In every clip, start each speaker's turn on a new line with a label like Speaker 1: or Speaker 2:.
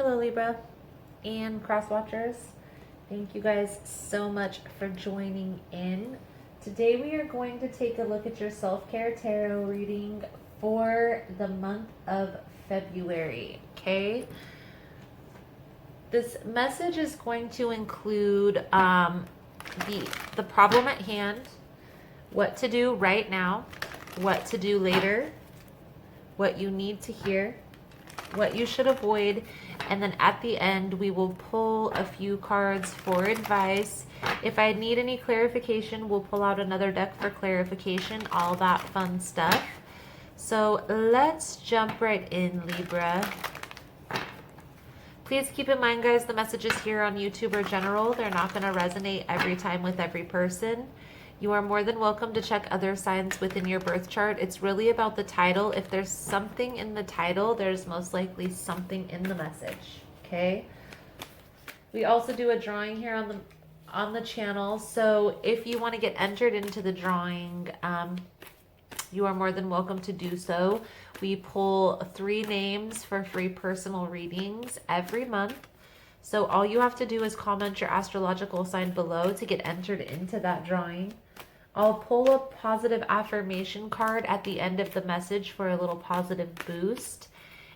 Speaker 1: Hello, Libra and cross watchers. Thank you guys so much for joining in. Today we are going to take a look at your self-care tarot reading for the month of February, okay? This message is going to include the problem at hand, what to do right now, what to do later, what you need to hear, what you should avoid, and then at the end we will pull a few cards for advice. If I need any clarification, we'll pull out another deck for clarification, all that fun stuff. So let's jump right in, Libra. Please keep in mind, guys, the messages here on YouTube are general. They're not going to resonate every time with every person. You are more than welcome to check other signs within your birth chart. It's really about the title. If there's something in the title, there's most likely something in the message, okay? We also do a drawing here on the channel. So if you want to get entered into the drawing, you are more than welcome to do so. We pull 3 names for free personal readings every month. So all you have to do is comment your astrological sign below to get entered into that drawing. I'll pull a positive affirmation card at the end of the message for a little positive boost.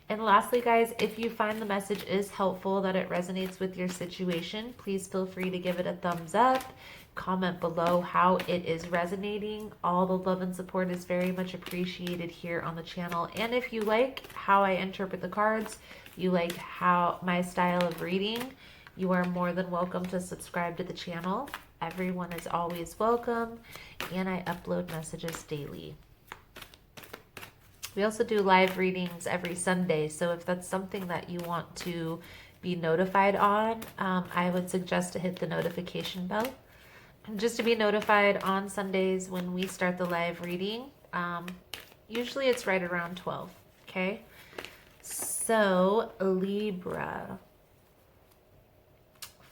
Speaker 1: And lastly, guys, if you find the message is helpful, that it resonates with your situation, please feel free to give it a thumbs up. Comment below how it is resonating. All the love and support is very much appreciated here on the channel. And if you like how I interpret the cards, you like how my style of reading, you are more than welcome to subscribe to the channel. Everyone is always welcome, and I upload messages daily. We also do live readings every Sunday, so if that's something that you want to be notified on, I would suggest to hit the notification bell just to be notified on Sundays when we start the live reading. Usually it's right around 12, okay? So, Libra.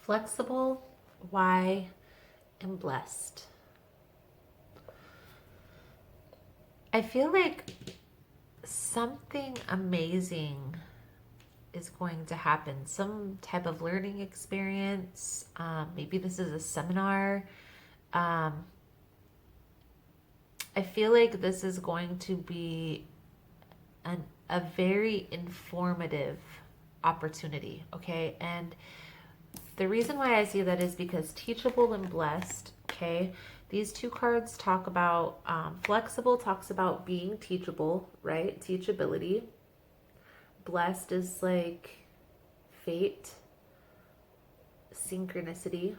Speaker 1: Flexible, why, and blessed. I feel like something amazing is going to happen. Some type of learning experience. Maybe this is a seminar. I feel like this is going to be a very informative opportunity, okay? And the reason why I see that is because teachable and blessed, okay? These 2 cards talk about, flexible talks about being teachable, right? Teachability. Blessed is like fate, synchronicity,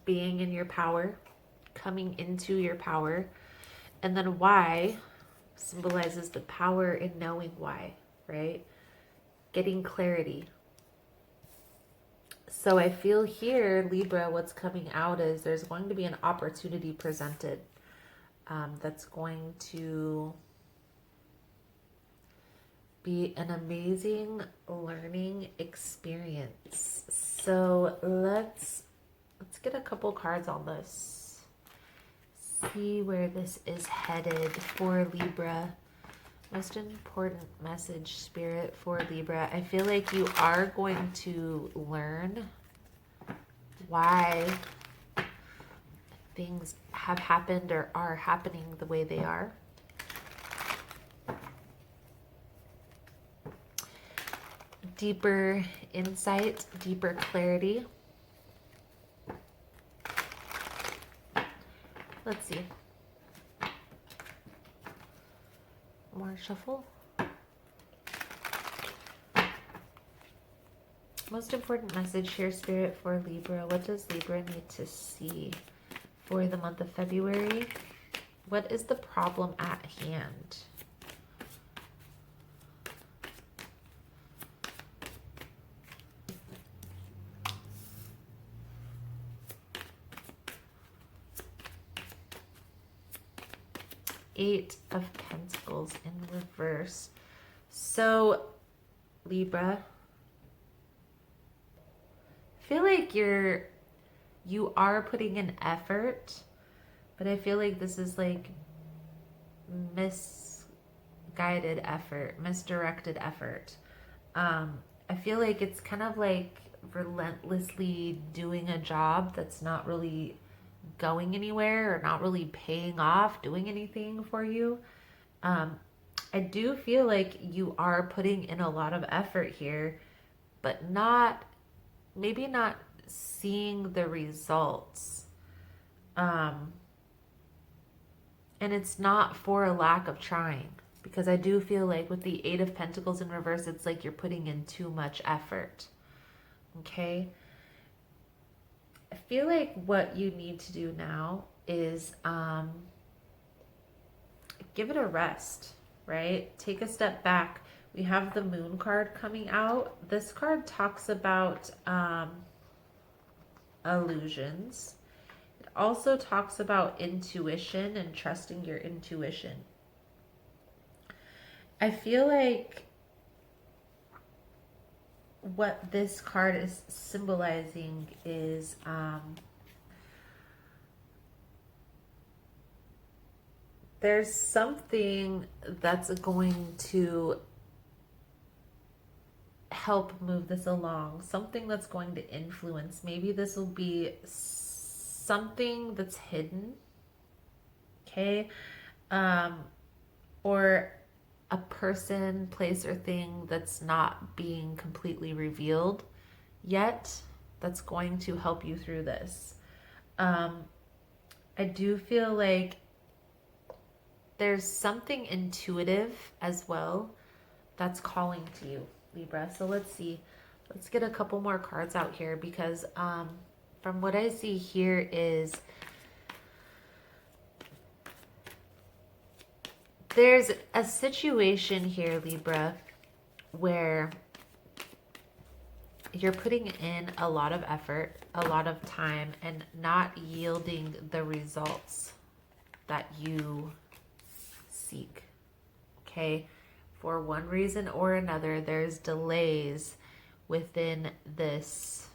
Speaker 1: being in your power, coming into your power. And then why symbolizes the power in knowing why, right? Getting clarity. So I feel here, Libra, what's coming out is there's going to be an opportunity presented that's going to be an amazing learning experience. So let's get a couple cards on this. See where this is headed for Libra. Most important message, Spirit, for Libra. I feel like you are going to learn why things have happened or are happening the way they are. Deeper insight, deeper clarity. Let's see. More shuffle. Most important message here, Spirit, for Libra. What does Libra need to see for the month of February? What is the problem at hand? Eight of Pentacles in reverse. So, Libra, I feel like you are putting an effort, but I feel like this is like misguided effort, misdirected effort. I feel like it's kind of like relentlessly doing a job that's not really going anywhere or not really paying off, doing anything for you. Um, I do feel like you are putting in a lot of effort here, but maybe not seeing the results. Um, and it's not for a lack of trying, because I do feel like with the Eight of Pentacles in reverse, it's like you're putting in too much effort. Okay? I feel like what you need to do now is give it a rest, right? Take a step back. We have the Moon card coming out. This card talks about illusions. It also talks about intuition and trusting your intuition. I feel like what this card is symbolizing is there's something that's going to help move this along, something that's going to influence. Maybe this will be something that's hidden, okay? Or a person, place, or thing that's not being completely revealed yet, that's going to help you through this. I do feel like there's something intuitive as well that's calling to you, Libra. So let's see. Let's get a couple more cards out here, because from what I see here is there's a situation here, Libra, where you're putting in a lot of effort, a lot of time, and not yielding the results that you seek. Okay? For one reason or another, there's delays within this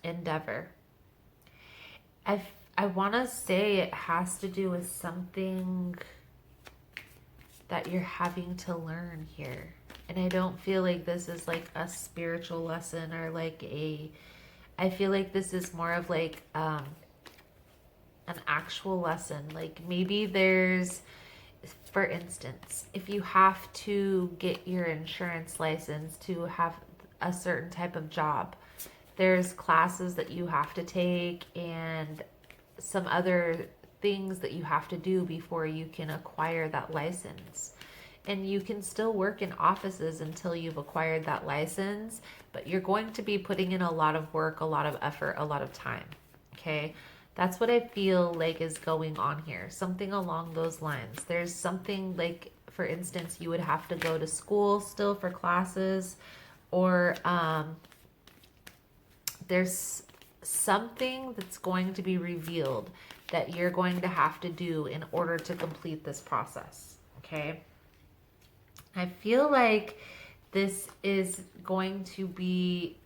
Speaker 1: endeavor. I want to say it has to do with something that you're having to learn here. And I don't feel like this is like a spiritual lesson or like I feel like this is more of like an actual lesson. Like maybe there's, for instance, if you have to get your insurance license to have a certain type of job, there's classes that you have to take and some other things that you have to do before you can acquire that license. And you can still work in offices until you've acquired that license, but you're going to be putting in a lot of work, a lot of effort, a lot of time. Okay? That's what I feel like is going on here. Something along those lines. There's something like, for instance, you would have to go to school still for classes, or there's something that's going to be revealed that you're going to have to do in order to complete this process. Okay? I feel like this is going to be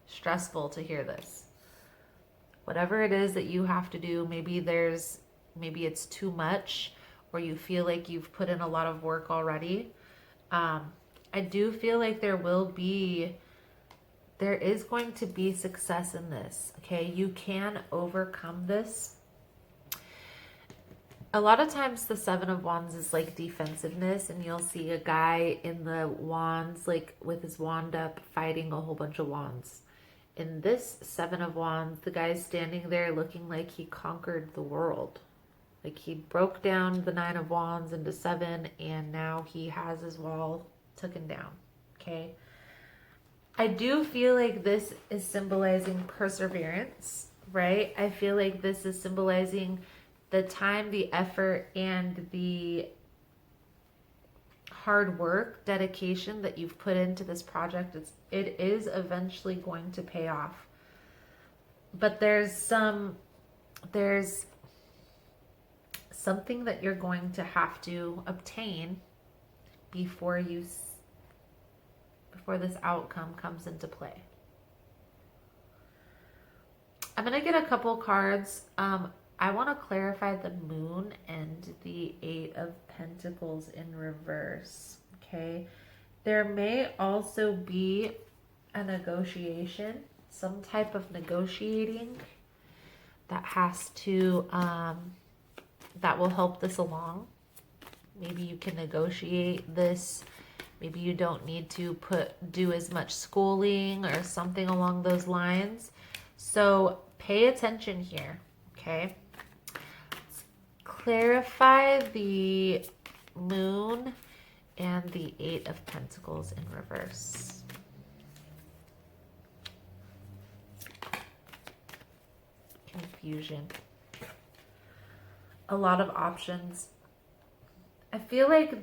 Speaker 1: stressful to hear this. Whatever it is that you have to do, maybe it's too much, or you feel like you've put in a lot of work already. I do feel like there is going to be success in this. Okay, you can overcome this. A lot of times the Seven of Wands is like defensiveness, and you'll see a guy in the wands, like with his wand up, fighting a whole bunch of wands. In this Seven of Wands, the guy's standing there looking like he conquered the world. Like he broke down the Nine of Wands into seven, and now he has his wall taken down. Okay? I do feel like this is symbolizing perseverance, right? I feel like this is symbolizing the time, the effort, and the hard work, dedication that you've put into this project. It is eventually going to pay off. But there's something that you're going to have to obtain before this outcome comes into play. I'm going to get a couple cards. I want to clarify the moon and the Eight of Pentacles in reverse. Okay. There may also be a negotiation, some type of negotiating that has to, that will help this along. Maybe you can negotiate this. Maybe you don't need to do as much schooling or something along those lines. So pay attention here, okay? Let's clarify the moon and the Eight of Pentacles in reverse. Confusion. A lot of options. I feel like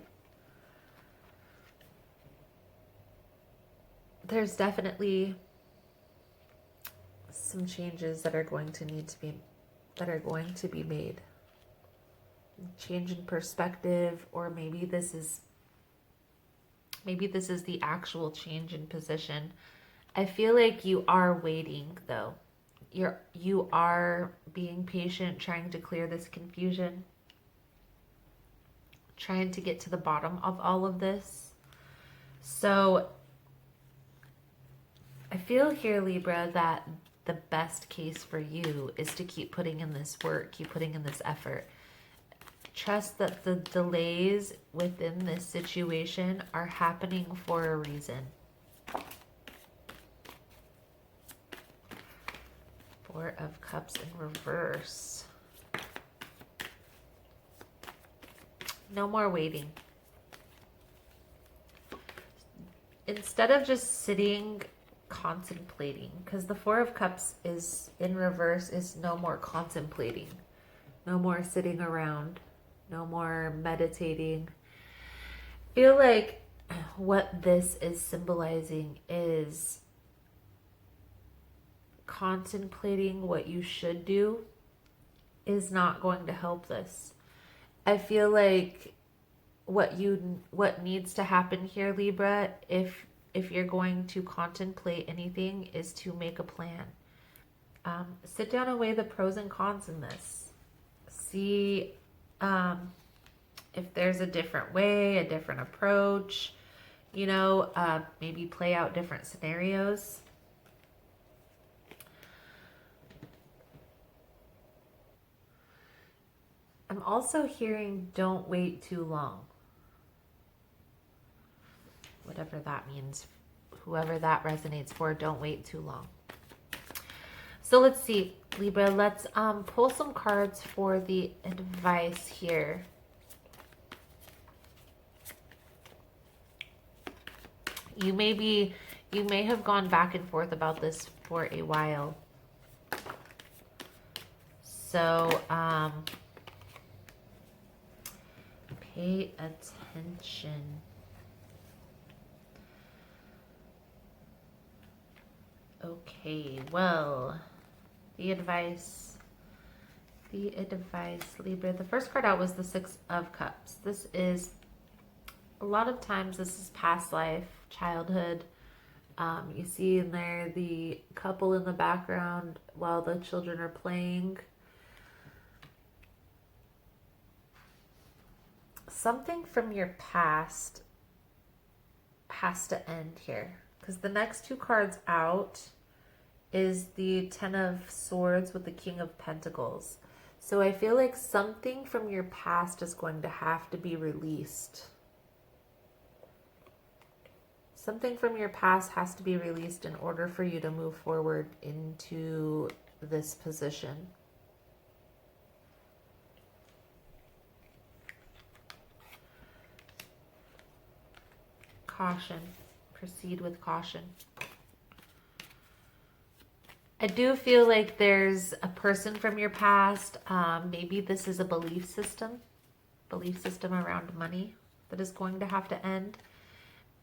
Speaker 1: there's definitely some changes that are going to be made. Change in perspective, or maybe this is the actual change in position. I feel like you are waiting though. You are being patient, trying to clear this confusion, trying to get to the bottom of all of this. So I feel here, Libra, that the best case for you is to keep putting in this work, keep putting in this effort. Trust that the delays within this situation are happening for a reason. Four of Cups in reverse. No more waiting. Instead of just sitting contemplating, because the Four of Cups is in reverse, is no more contemplating, no more sitting around, no more meditating. I feel like what this is symbolizing is contemplating what you should do is not going to help this. I feel like what needs to happen here, Libra, if you're going to contemplate anything, is to make a plan. Sit down and weigh the pros and cons in this. See if there's a different way, a different approach, maybe play out different scenarios. I'm also hearing don't wait too long. Whatever that means, whoever that resonates for, don't wait too long. So let's see, Libra, let's pull some cards for the advice here. You may have gone back and forth about this for a while. So, pay attention. Okay, well, the advice, Libra. The first card out was the Six of Cups. This is, a lot of times, this is past life, childhood. You see in there the couple in the background while the children are playing. Something from your past has to end here, because the next two cards out is the Ten of Swords with the King of Pentacles. So I feel like something from your past is going to have to be released. Something from your past has to be released in order for you to move forward into this position. Caution. Proceed with caution. I do feel like there's a person from your past. Maybe this is a belief system around money that is going to have to end.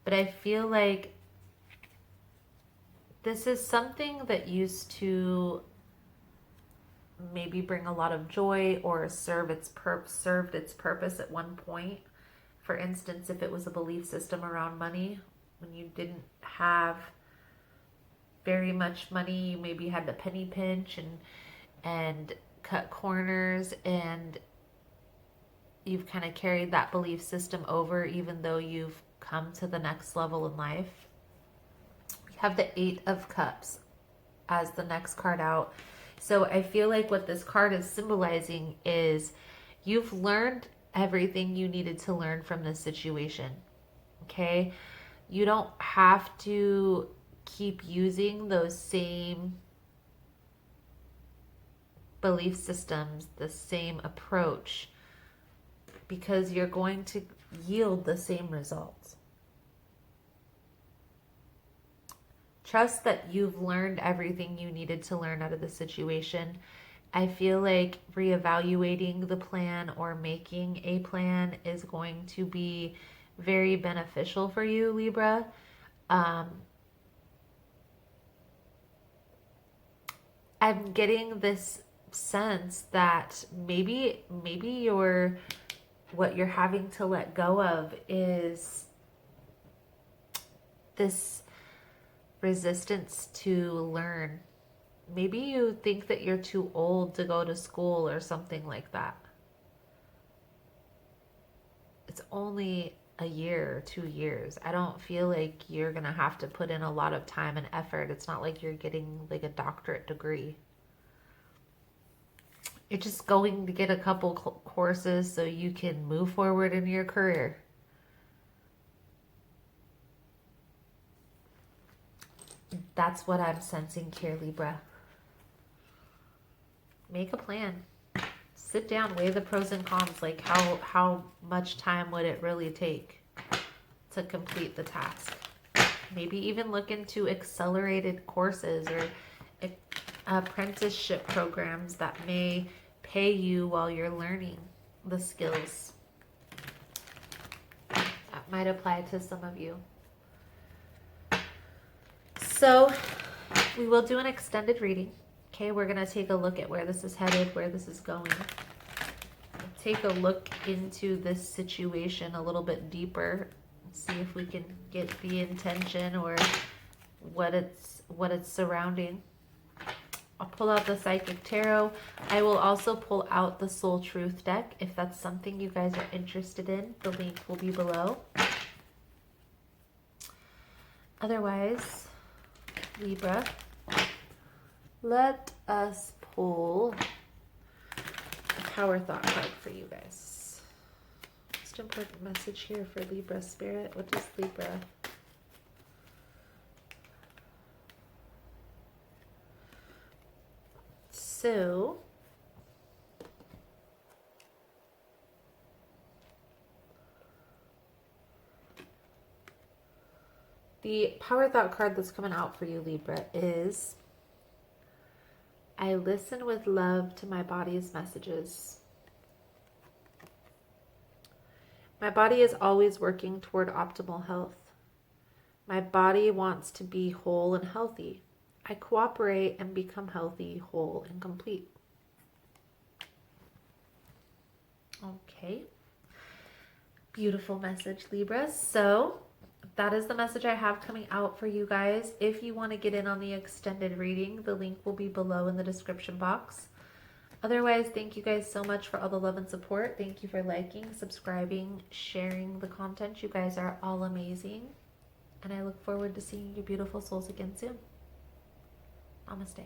Speaker 1: But I feel like this is something that used to maybe bring a lot of joy or served its purpose at one point. For instance, if it was a belief system around money, when you didn't have very much money, you maybe had the penny pinch and cut corners and you've kind of carried that belief system over even though you've come to the next level in life. We have the Eight of Cups as the next card out. So I feel like what this card is symbolizing is you've learned everything you needed to learn from this situation. Okay? You don't have to keep using those same belief systems, the same approach, because you're going to yield the same results. Trust that you've learned everything you needed to learn out of the situation. I feel like reevaluating the plan or making a plan is going to be very beneficial for you, Libra. I'm getting this sense that maybe what you're having to let go of is this resistance to learn. Maybe you think that you're too old to go to school or something like that. It's only a year or 2 years. I don't feel like you're gonna have to put in a lot of time and effort. It's not like you're getting like a doctorate degree. You're just going to get a couple courses so you can move forward in your career. That's what I'm sensing here, Libra. Make a plan. Sit down, weigh the pros and cons. Like how much time would it really take to complete the task? Maybe even look into accelerated courses or apprenticeship programs that may pay you while you're learning the skills. That might apply to some of you. So we will do an extended reading. Okay, we're going to take a look at where this is headed, where this is going. Take a look into this situation a little bit deeper. See if we can get the intention or what it's surrounding. I'll pull out the Psychic Tarot. I will also pull out the Soul Truth deck if that's something you guys are interested in. The link will be below. Otherwise, Libra, let us pull a Power Thought card for you guys. Most important message here for Libra Spirit. What does Libra? So, the Power Thought card that's coming out for you, Libra, is I listen with love to my body's messages. My body is always working toward optimal health. My body wants to be whole and healthy. I cooperate and become healthy, whole, and complete. Okay. Beautiful message, Libra. So that is the message I have coming out for you guys. If you want to get in on the extended reading, the link will be below in the description box. Otherwise, thank you guys so much for all the love and support. Thank you for liking, subscribing, sharing the content. You guys are all amazing. And I look forward to seeing your beautiful souls again soon. Namaste.